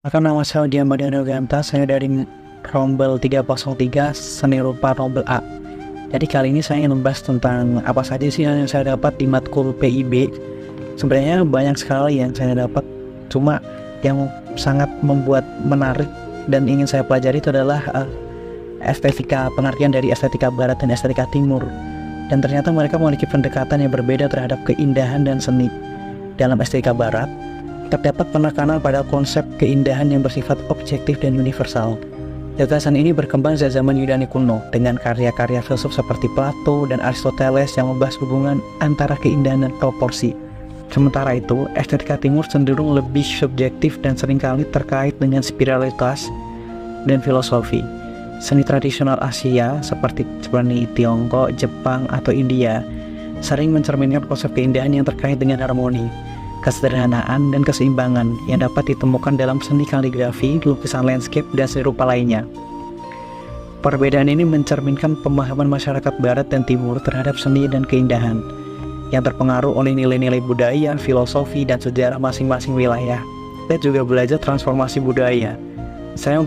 Maka nama saya Dian Mariano Ganta, saya dari Rombel 303 Seni Rupa Rombel A. Jadi kali ini saya ingin membahas tentang apa saja sih yang saya dapat di matkul PIB. Sebenarnya banyak sekali yang saya dapat, cuma yang sangat membuat menarik dan ingin saya pelajari itu adalah estetika, pengertian dari estetika barat dan estetika timur. Dan ternyata mereka memiliki pendekatan yang berbeda terhadap keindahan dan seni. Dalam estetika barat, terdapat penekanan pada konsep keindahan yang bersifat objektif dan universal. Gagasan ini berkembang sejak zaman Yunani kuno dengan karya-karya filsuf seperti Plato dan Aristoteles yang membahas hubungan antara keindahan dan proporsi. Sementara itu, estetika timur cenderung lebih subjektif dan seringkali terkait dengan spiritualitas dan filosofi. Seni tradisional Asia seperti Tiongkok, Jepang, atau India sering mencerminkan konsep keindahan yang terkait dengan harmoni, kesederhanaan, dan keseimbangan yang dapat ditemukan dalam seni kaligrafi, lukisan landscape, dan seni rupa lainnya. Perbedaan ini mencerminkan pemahaman masyarakat barat dan timur terhadap seni dan keindahan yang terpengaruh oleh nilai-nilai budaya, filosofi, dan sejarah masing-masing wilayah. Saya juga belajar transformasi budaya. Saya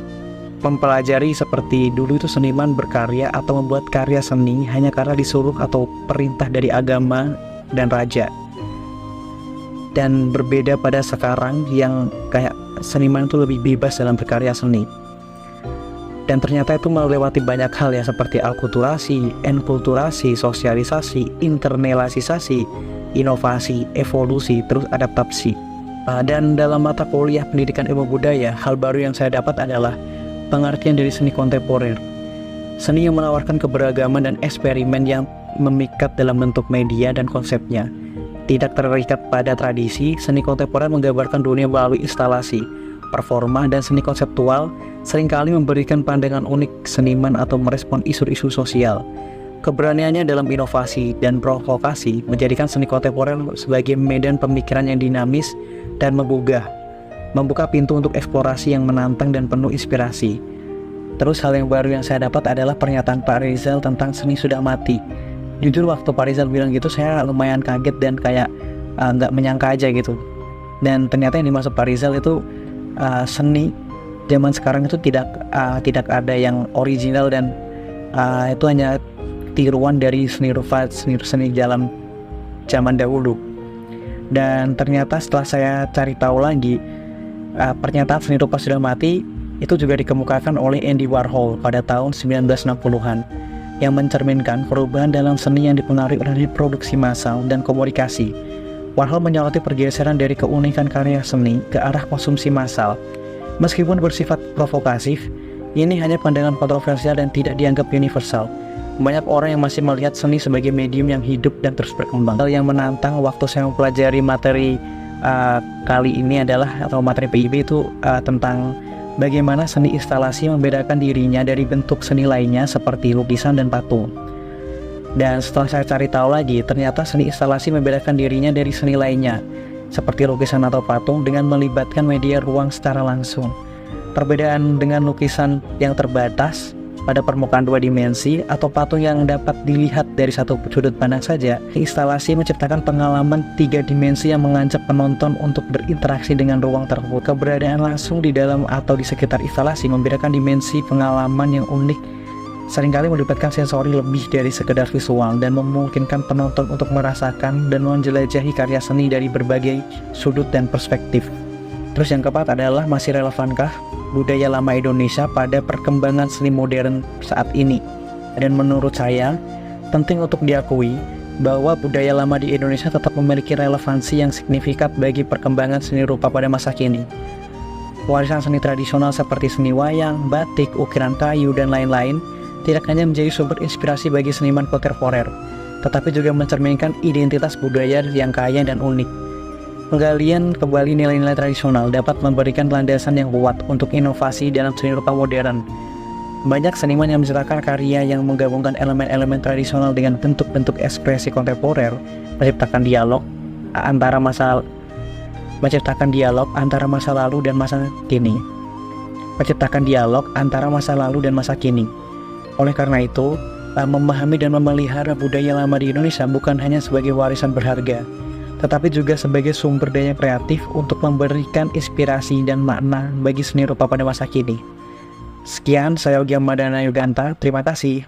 mempelajari seperti dulu itu seniman berkarya atau membuat karya seni hanya karena disuruh atau perintah dari agama dan raja. Dan berbeda pada sekarang yang kayak seniman itu lebih bebas dalam berkarya seni. Dan ternyata itu melewati banyak hal ya, seperti alkulturasi, enkulturasi, sosialisasi, internalisasi, inovasi, evolusi, terus adaptasi. Dan dalam mata kuliah pendidikan ilmu budaya, hal baru yang saya dapat adalah pengertian dari seni kontemporer. Seni yang menawarkan keberagaman dan eksperimen yang memikat dalam bentuk media dan konsepnya. Tidak terikat pada tradisi, seni kontemporer menggambarkan dunia melalui instalasi, performa, dan seni konseptual seringkali memberikan pandangan unik seniman atau merespon isu-isu sosial. Keberaniannya dalam inovasi dan provokasi menjadikan seni kontemporer sebagai medan pemikiran yang dinamis dan menggugah, membuka pintu untuk eksplorasi yang menantang dan penuh inspirasi. Terus hal yang baru yang saya dapat adalah pernyataan Pak Rizal tentang seni sudah mati. Jujur waktu Pak Rizal bilang gitu saya lumayan kaget dan kayak nggak menyangka aja gitu. Dan ternyata yang dimaksud Pak Rizal itu seni zaman sekarang itu tidak ada yang original dan itu hanya tiruan dari seni rupa, seni dalam zaman dahulu. Dan ternyata setelah saya cari tahu lagi, pernyataan seni rupa sudah mati itu juga dikemukakan oleh Andy Warhol pada tahun 1960-an yang mencerminkan perubahan dalam seni yang dipengaruhi oleh produksi massal dan komunikasi. Warhol menyoroti pergeseran dari keunikan karya seni ke arah konsumsi massal. Meskipun bersifat provokatif, ini hanya pandangan kontroversial dan tidak dianggap universal. Banyak orang yang masih melihat seni sebagai medium yang hidup dan terus berkembang. Hal yang menantang waktu saya mempelajari materi kali ini adalah, atau materi PIB itu tentang bagaimana seni instalasi membedakan dirinya dari bentuk seni lainnya seperti lukisan dan patung. Dan setelah saya cari tahu lagi, ternyata seni instalasi membedakan dirinya dari seni lainnya seperti lukisan atau patung dengan melibatkan media ruang secara langsung. Perbedaan dengan lukisan yang terbatas pada permukaan 2 dimensi atau patung yang dapat dilihat dari satu sudut pandang saja, instalasi menciptakan pengalaman 3 dimensi yang mengancam penonton untuk berinteraksi dengan ruang tersebut. Keberadaan langsung di dalam atau di sekitar instalasi membedakan dimensi pengalaman yang unik, seringkali melibatkan sensori lebih dari sekedar visual dan memungkinkan penonton untuk merasakan dan menjelajahi karya seni dari berbagai sudut dan perspektif. Terus yang keempat adalah, masih relevankah budaya lama Indonesia pada perkembangan seni modern saat ini? Dan menurut saya, penting untuk diakui bahwa budaya lama di Indonesia tetap memiliki relevansi yang signifikan bagi perkembangan seni rupa pada masa kini. Warisan seni tradisional seperti seni wayang, batik, ukiran kayu, dan lain-lain tidak hanya menjadi sumber inspirasi bagi seniman kontemporer, tetapi juga mencerminkan identitas budaya yang kaya dan unik. Penggalian kembali nilai-nilai tradisional dapat memberikan landasan yang kuat untuk inovasi dalam seni rupa modern. Banyak seniman yang menciptakan karya yang menggabungkan elemen-elemen tradisional dengan bentuk-bentuk ekspresi kontemporer, menciptakan dialog antara masa lalu dan masa kini. Oleh karena itu, memahami dan memelihara budaya lama di Indonesia bukan hanya sebagai warisan berharga, tetapi juga sebagai sumber daya kreatif untuk memberikan inspirasi dan makna bagi seni rupa pada masa kini. Sekian, saya Yogi Ahmadana Yuganta, terima kasih.